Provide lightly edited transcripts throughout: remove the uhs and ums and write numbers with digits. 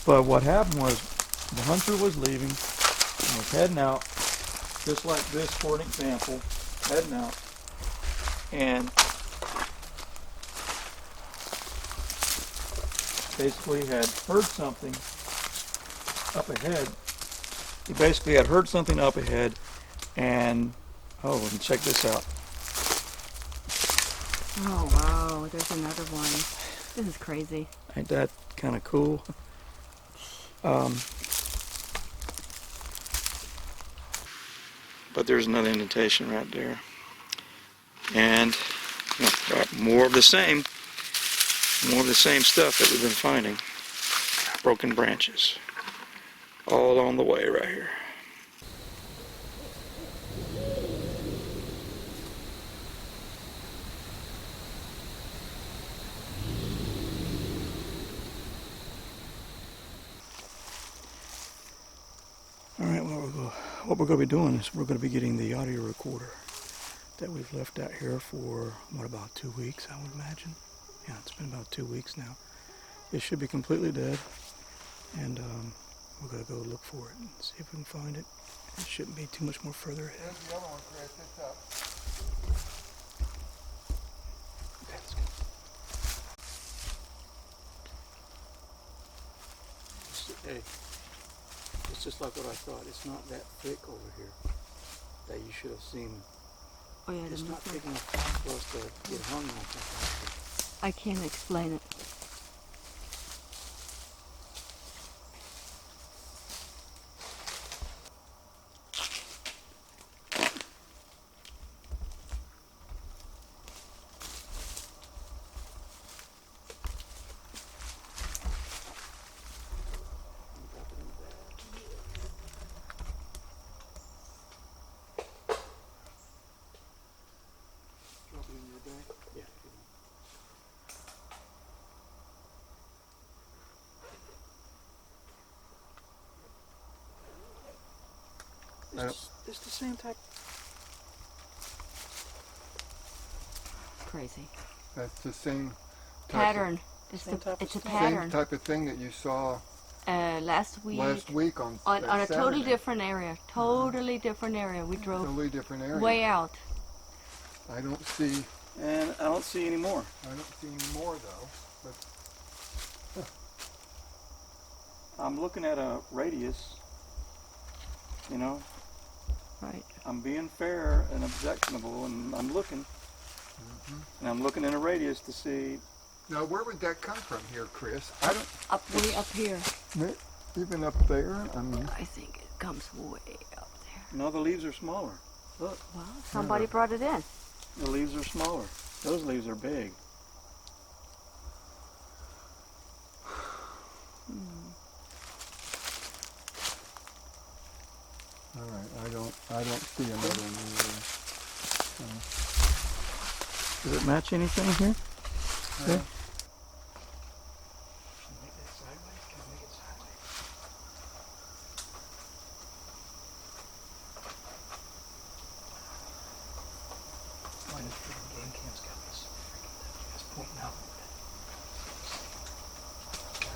But what happened was the hunter was leaving and was heading out, just like this for an example, heading out, and basically had heard something up ahead. He basically had heard something up ahead, and oh, and check this out. Oh wow, there's another one. This is crazy. Ain't that kind of cool? But there's another indentation right there. And more of the same stuff that we've been finding. Broken branches. All along the way right here. Alright, what we're going to be doing is we're going to be getting the audio recorder that we've left out here for, what, about 2 weeks, I would imagine? Yeah, it's been about 2 weeks now. It should be completely dead, and we're going to go look for it and see if we can find it. It shouldn't be too much more further ahead. There's the other one, Chris. It's up. Okay, let's go. Hey, it's just like what I thought. It's not that thick over here that you should have seen. Oh yeah, It's not thick enough for us to get hung on something. I can't explain it. Yeah. It's the same type. Crazy. That's the same Pattern. It's Same type of a stuff. pattern. Same type of thing that you saw Last week. last week on On a Saturday. totally different area. Totally different area. We drove Totally different area. way out. I don't see And I don't see any more. any more though. But I'm looking at a radius, you know. Right. I'm being fair and objectionable, and I'm looking. And I'm looking in a radius to see. now, where would that come from here, Chris? I don't. Way up here. Even up there. I mean, I think it comes way up there. No, the leaves are smaller. Look, Well, somebody brought it in. the leaves are smaller. Those leaves are big. all right. I don't see another one. Does it match anything here? Yeah.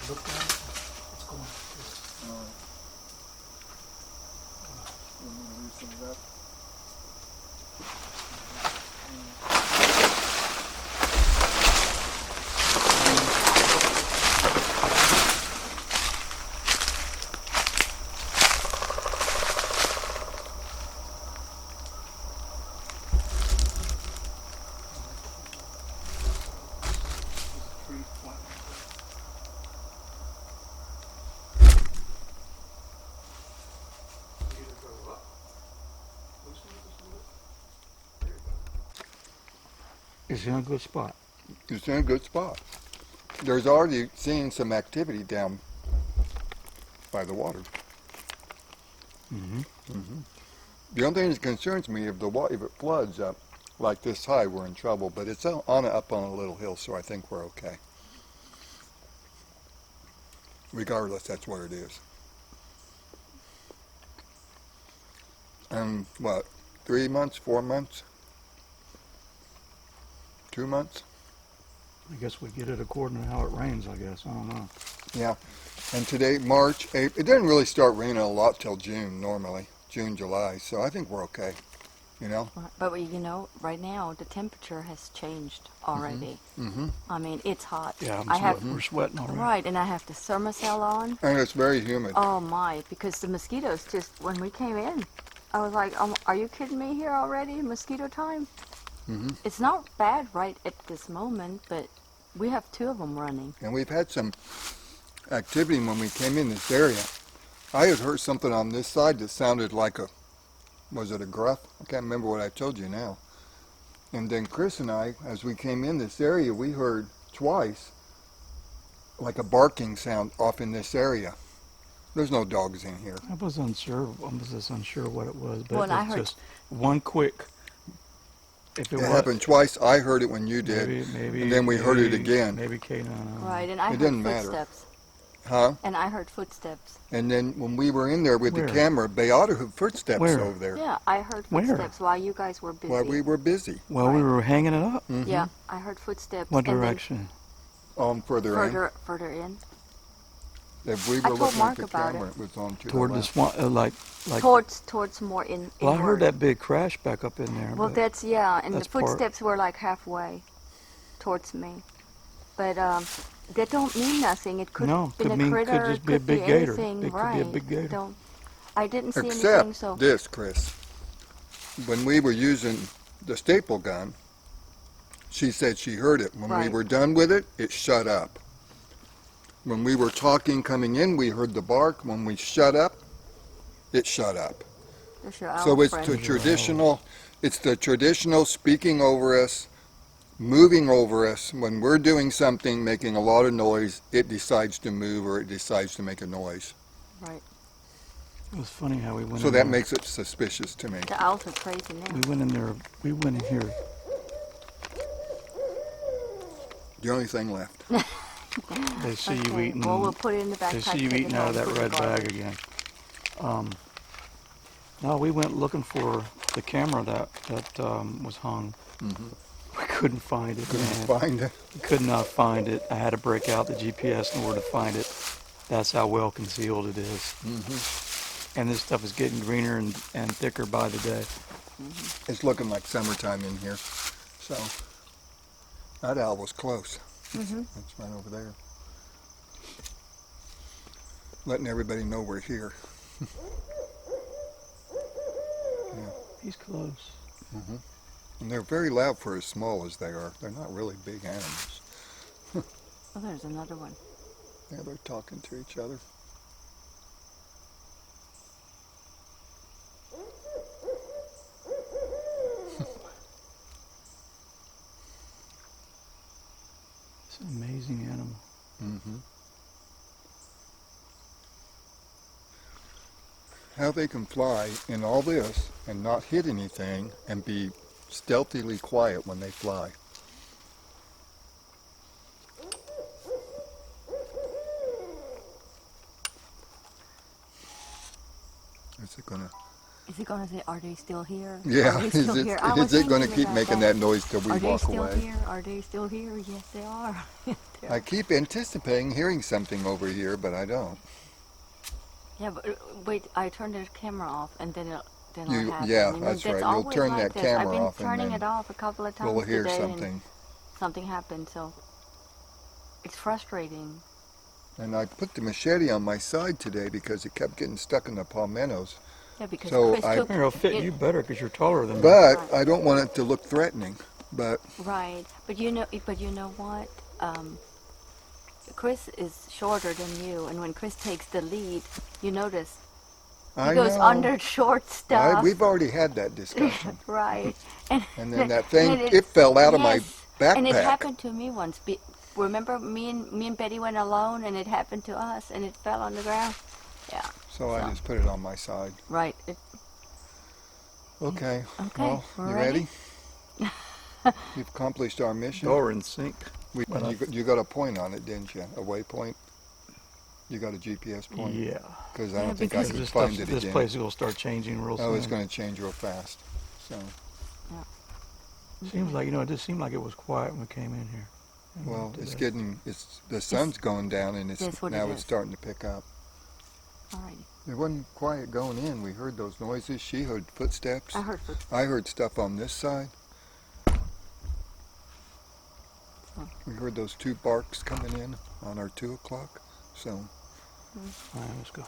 Look down. It's going. Loosen it up. It's in a good spot. It's in a good spot. There's already seen some activity down by the water. Mm-hmm. The only thing that concerns me if if it floods up like this high, we're in trouble. But it's up on a little hill, so I think we're okay. Regardless, that's where it is. And what? 3 months? 4 months? 2 months? I guess we get it according to how it rains, I guess. I don't know. Yeah. And today, March, April, it doesn't really start raining a lot till June normally. June, July. So I think we're okay. You know? Right. But you know, right now the temperature has changed already. Mm-hmm. I mean, it's hot. Yeah, we're sweating already. Right, and I have the thermocell on. And it's very humid. Oh my, because the mosquitoes just, when we came in, I was like, are you kidding me here already? Mosquito time? Mm-hmm. It's not bad right at this moment, but we have 2 of them running. And we've had some activity when we came in this area. I had heard something on this side that sounded like was it a gruff? I can't remember what I told you now. And then Chris and I, as we came in this area, we heard twice like a barking sound off in this area. There's no dogs in here. I was unsure. I was just unsure what it was, but Well, and I it's heard- just one quick. If It happened twice. I heard it when you did. maybe, and then we heard it again. Maybe Kate. Right, and I It heard doesn't matter. footsteps. Huh? And I heard footsteps. And then when we were in there with Where? the camera, they ought to have footsteps Where? over there Yeah, I heard Where? footsteps while you guys were busy. while we were busy. Well, we Right. were hanging it up. Mhm. Yeah, I heard footsteps. What and then direction? Further in. Further in. If we I were told looking Mark at the about camera, it. it was on to Toward the the left. swamp, like. Towards more in. Well, I heard inward. that big crash back up in there. Well, but that's, yeah, and the that's part- footsteps were like halfway towards me. But that don't mean nothing. It could No, have been could a mean- could critter. just be a could big gator. anything, It could right. be a big gator. Don't, I didn't see anything, Except so. this, Chris. When we were using the staple gun, she said she heard it. When we Right. were done with it, it shut up. When we were talking coming in, we heard the bark. When we shut up, it shut up. There's your owl So it's friend. the traditional speaking over us, moving over us. When we're doing something, making a lot of noise, it decides to move or it decides to make a noise. Right. It was funny how we went. So in that there. makes it suspicious to me. The owls are crazy now. We went in there. We went in here. The only thing left. They see you Okay, eating. well, we'll put it in the backpack. They see you take it eating out of home, that put it in red the bag garbage. again. No, we went looking for the camera that was hung. Mhm. We couldn't find it. Couldn't man. find it. We could not find it. I had to break out the GPS in order to find it. That's how well concealed it is. Mm-hmm. And this stuff is getting greener and thicker by the day. It's looking like summertime in here. So that owl was close. Mm-hmm. It's right over there. Letting everybody know we're here. He's close. Mm-hmm. And they're very loud for as small as they are. They're not really big animals. Oh, there's another one. Yeah, they're talking to each other. It's an amazing animal. Mm-hmm. How they can fly in all this and not hit anything and be stealthily quiet when they fly. Is it gonna? Is he going to say, are they still here? Yeah. Are they Is still it, here? I was is it gonna thinking keep about making that noise till we Are they walk still away? here? Are they still here? Yes, they are. Yes, they I are. keep anticipating hearing something over here, but I don't. Yeah, but wait, I turned the camera off and then it You- happened. yeah, You know, that's right. You'll always turn like that this. camera I've been off and turning then it off a couple of times We'll hear today and something. something happened, so it's frustrating. And I put the machete on my side today because it kept getting stuck in the palmettos. Yeah, because So Chris I- took It'll fit it- you better because you're taller than me. But I don't want it to look threatening. But Right, but you know what? Chris is shorter than you, and when Chris takes the lead, you notice he I goes know. under short stuff. We've already had that discussion. Right, And then that thing, and it fell out of my yes, backpack. And it happened to me once. Remember, me and Betty went alone, and it happened to us, and it fell on the ground. Yeah. So I just put it on my side. Right. Okay. Okay, Well, we're you ready? We've accomplished our mission. Door in sync. Well, You got a point on it, didn't you? A waypoint. You got a GPS point. Yeah. Because I Yeah, don't think I because could This, find stuff, it this again. place is going to start changing real soon. Oh, it's going to change real fast. So, Seems like, it just seemed like it was quiet when we came in here. well, it's Today. getting, the sun's going down and That's what it now it's is. starting to pick up. All righty. It wasn't quiet going in. We heard those noises. She heard footsteps. I heard footsteps. I heard stuff on this side. We heard those 2 barks coming in on our 2 o'clock. So, All right, let's go.